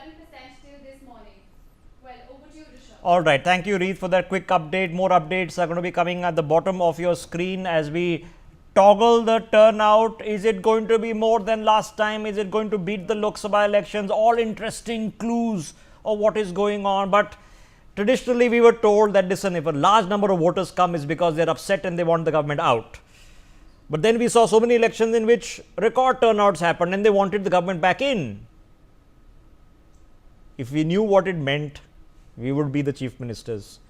11% till this morning. Well, over to you, Rishabh. All right, thank you, Reeth, for that quick update. More updates are going to be coming at the bottom of your screen as we toggle the turnout. Is it going to be more than last time? Is it going to beat the Lok Sabha elections? All interesting clues of what is going on. But traditionally, we were told that, listen, if a large number of voters come, it's because they're upset and they want the government out. But then we saw so many elections in which record turnouts happened and they wanted the government back in. If we knew what it meant, we would be the chief ministers.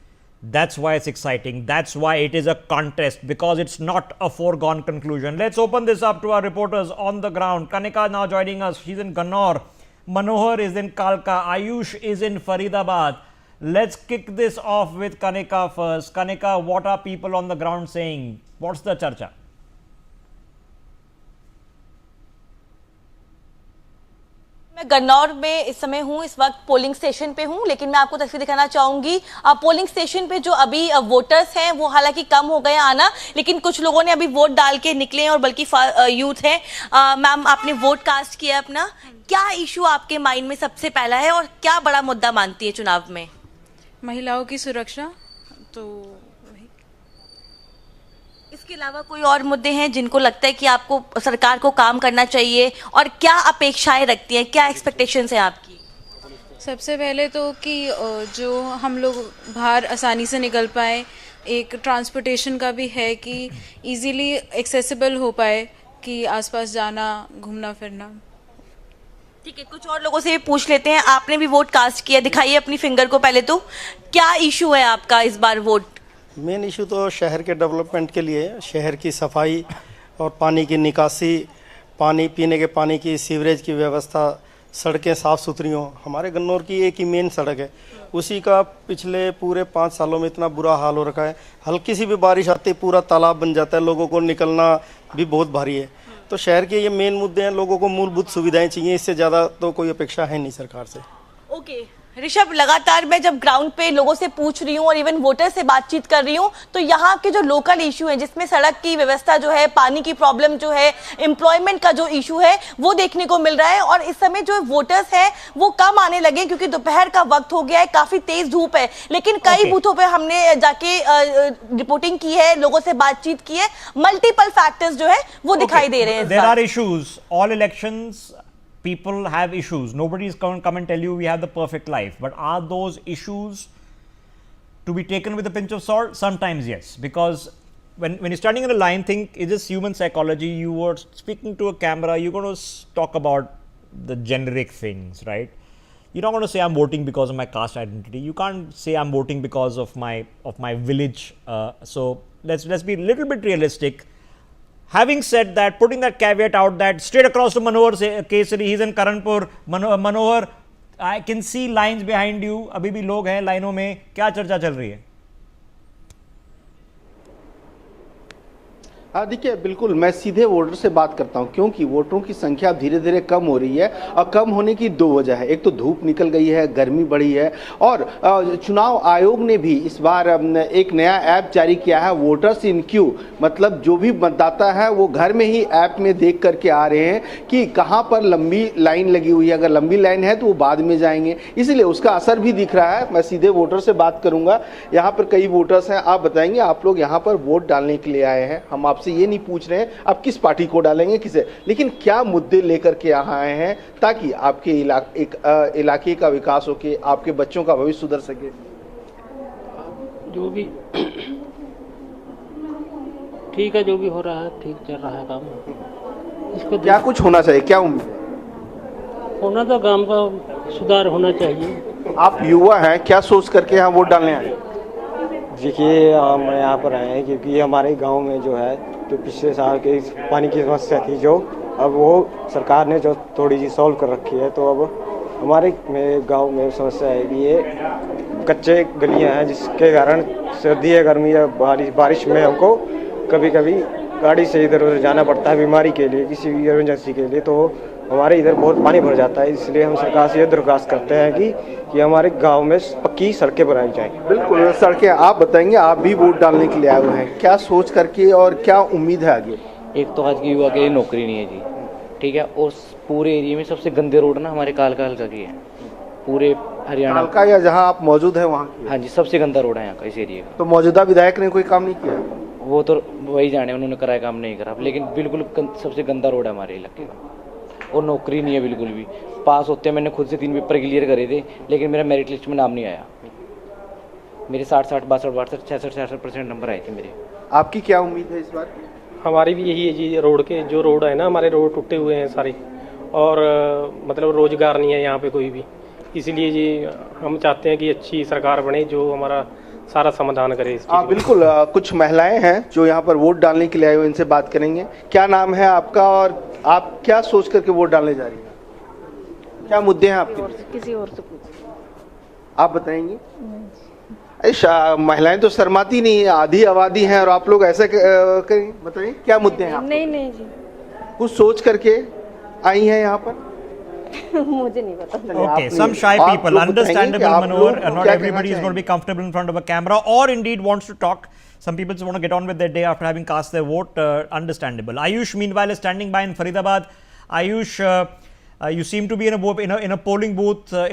That's why it's exciting. That's why it is a contest, because it's not a foregone conclusion. Let's open this up to our reporters on the ground. Kanika now joining us. She's in Ganaur. Manohar is in Kalka. Ayush is in Faridabad. Let's kick this off with Kanika first. Kanika, what are people on the ground saying? What's the charcha? मैं गन्नौर में इस समय हूँ, इस वक्त polling station पे हूँ, लेकिन मैं आपको तस्वीर दिखाना चाहूंगी। पोलिंग स्टेशन पे जो अभी वोटर्स हैं वो हालांकि कम हो गए आना, लेकिन कुछ लोगों ने अभी वोट डाल के निकले हैं और बल्कि यूथ है। मैम, आपने वोट कास्ट किया अपना, क्या इशू आपके माइंड में सबसे पहला है और क्या बड़ा मुद्दा मानती है चुनाव में? महिलाओं की सुरक्षा। तो इसके अलावा कोई और मुद्दे हैं जिनको लगता है कि आपको सरकार को काम करना चाहिए, और क्या अपेक्षाएं रखती हैं, क्या एक्सपेक्टेशंस हैं आपकी? सबसे पहले तो कि जो हम लोग बाहर आसानी से निकल पाए, एक ट्रांसपोर्टेशन का भी है कि इजीली एक्सेसिबल हो पाए, कि आसपास जाना, घूमना फिरना। ठीक है, कुछ और लोगों से भी पूछ लेते हैं। आपने भी वोट कास्ट किया, दिखाइए अपनी फिंगर को पहले। तो क्या इशू है आपका इस बार वोट? मेन इशू तो शहर के डेवलपमेंट के लिए, शहर की सफाई और पानी की निकासी, पानी पीने के पानी की, सीवरेज की व्यवस्था, सड़कें साफ़ सुथरी हों। हमारे गन्नौर की एक ही मेन सड़क है, उसी का पिछले पूरे 5 सालों में इतना बुरा हाल हो रखा है। हल्की सी भी बारिश आती है पूरा तालाब बन जाता है, लोगों को निकलना भी बहुत भारी है। तो शहर के ये मेन मुद्दे हैं, लोगों को मूलभूत सुविधाएं चाहिए, इससे ज़्यादा तो कोई अपेक्षा है नहीं सरकार से। ओके ऋषभ, लगातार मैं जब ग्राउंड पे लोगों से पूछ रही हूँ और इवन वोटर से बातचीत कर रही हूँ, तो यहाँ के जो लोकल इशू है, जिसमें सड़क की व्यवस्था जो है, पानी की प्रॉब्लम जो है, एम्प्लॉयमेंट का जो इशू है, वो देखने को मिल रहा है। और इस समय जो वोटर्स हैं वो कम आने लगे क्योंकि दोपहर का वक्त हो गया है, काफी तेज धूप है। लेकिन कई बूथों पे हमने जाके रिपोर्टिंग की है, लोगों से बातचीत की है, मल्टीपल फैक्टर्स जो है वो दिखाई दे रहे हैं। There are issues. All elections, people have issues. Nobody is going to come and tell you we have the perfect life. But are those issues to be taken with a pinch of salt? Sometimes yes. Because when you're standing in a line, think it's just human psychology. You were speaking to a camera, you're going to talk about the generic things, right? You're not going to say I'm voting because of my caste identity. You can't say I'm voting because of my village. So let's be a little bit realistic. Having said that, putting that caveat out, that straight across to Manohar Kesari, he's in Karanpur. Manohar, I can see lines behind you. अभी भी लोग हैं लाइनों में, क्या चर्चा चल रही है? देखिए, बिल्कुल मैं सीधे वोटर से बात करता हूं, क्योंकि वोटरों की संख्या धीरे धीरे कम हो रही है। और कम होने की 2 वजह है। एक तो धूप निकल गई है, गर्मी बढ़ी है, और चुनाव आयोग ने भी इस बार एक नया ऐप जारी किया है, वोटर्स इन क्यू। मतलब जो भी मतदाता है वो घर में ही ऐप में देख करके आ रहे हैं कि कहाँ पर लंबी लाइन लगी हुई है। अगर लंबी लाइन है तो वो बाद में जाएंगे, इसलिए उसका असर भी दिख रहा है। मैं सीधे वोटर से बात करूंगा। यहाँ पर कई वोटर्स हैं, आप बताएंगे, आप लोग यहाँ पर वोट डालने के लिए आए हैं। हम आपसे ये नहीं पूछ रहे हैं आप किस पार्टी को डालेंगे, किसे, लेकिन क्या मुद्दे लेकर के यहाँ आए हैं ताकि आपके इलाके का विकास हो, के आपके बच्चों का भविष्य सुधर सके। जो भी ठीक है, जो भी हो रहा है ठीक चल रहा है काम। इसको क्या कुछ होना चाहिए, क्या उम्मीद है? होना तो काम का सुधार होना चाहिए। आप युवा हैं, क्या सोच करके यहाँ वोट डालने आए? देखिए, हम यहाँ पर आए हैं क्योंकि हमारे गांव में जो है, जो पिछले साल के पानी की समस्या थी, जो अब वो सरकार ने जो थोड़ी सी सॉल्व कर रखी है। तो अब हमारे गांव में समस्या है कि ये कच्चे गलियां हैं, जिसके कारण सर्दी या गर्मी या बारिश में हमको कभी कभी गाड़ी से इधर उधर जाना पड़ता है बीमारी के लिए, किसी भी इमरजेंसी के लिए। तो हमारे इधर बहुत पानी भर जाता है, इसलिए हम सरकार से ये दरख्वास्त करते हैं कि हमारे गांव में पक्की सड़कें बनाई जाएं। बिल्कुल, सड़कें आप बताएंगे, आप भी वोट डालने के लिए आए हुए हैं, क्या सोच करके और क्या उम्मीद है आगे? एक तो आज के युवा के लिए नौकरी नहीं है जी, ठीक है, और पूरे एरिया में सबसे गंदे रोड ना हमारे कालका हल्का की है, पूरे हरियाणा। कालका या जहां आप मौजूद हैं वहां की? हाँ जी, सबसे गंदा रोड है यहाँ का, इस एरिया का। तो मौजूदा विधायक ने कोई काम नहीं किया? वो तो वही जाने, उन्होंने कराया काम नहीं करा, लेकिन बिल्कुल सबसे गंदा रोड है हमारे इलाके का। और नौकरी नहीं है बिल्कुल भी। पास होते मैंने खुद से 3 पेपर क्लियर करे थे, लेकिन मेरा मेरिट लिस्ट में नाम नहीं आया। मेरे 60, 62, 63, 66% नंबर आए थे मेरे। आपकी क्या उम्मीद है इस बार? हमारी भी यही है जी, रोड के जो रोड है ना, हमारे रोड टूटे हुए हैं सारे, और मतलब रोजगार नहीं है यहाँ पे कोई भी। इसलिए जी हम चाहते हैं कि अच्छी सरकार बने जो हमारा सारा समाधान करे इस चीज़ बिल्कुल। कुछ महिलाएं हैं जो यहाँ पर वोट डालने के लिए आए हुए, इनसे बात करेंगे। क्या नाम है आपका और आप क्या सोच करके वोट डालने जा रही हैं? क्या मुद्दे हैं आपके? किसी और से पूछ। आप बताएंगी? अरे महिलाएं तो शर्माती नहीं है, आधी आबादी हैं और आप लोग ऐसा करें। बताइए क्या मुद्दे हैं आपके? नहीं जी, कुछ सोच करके आई हैं यहाँ पर? मुझे नहीं पता। Okay, some shy people, understandable, Manohar. Not everybody is going to be comfortable in front of a camera or indeed wants to talk. Some people just want to get on with their day after having cast their vote. Understandable. Ayush, meanwhile, is standing by in Faridabad. Ayush, you seem to be in a polling booth in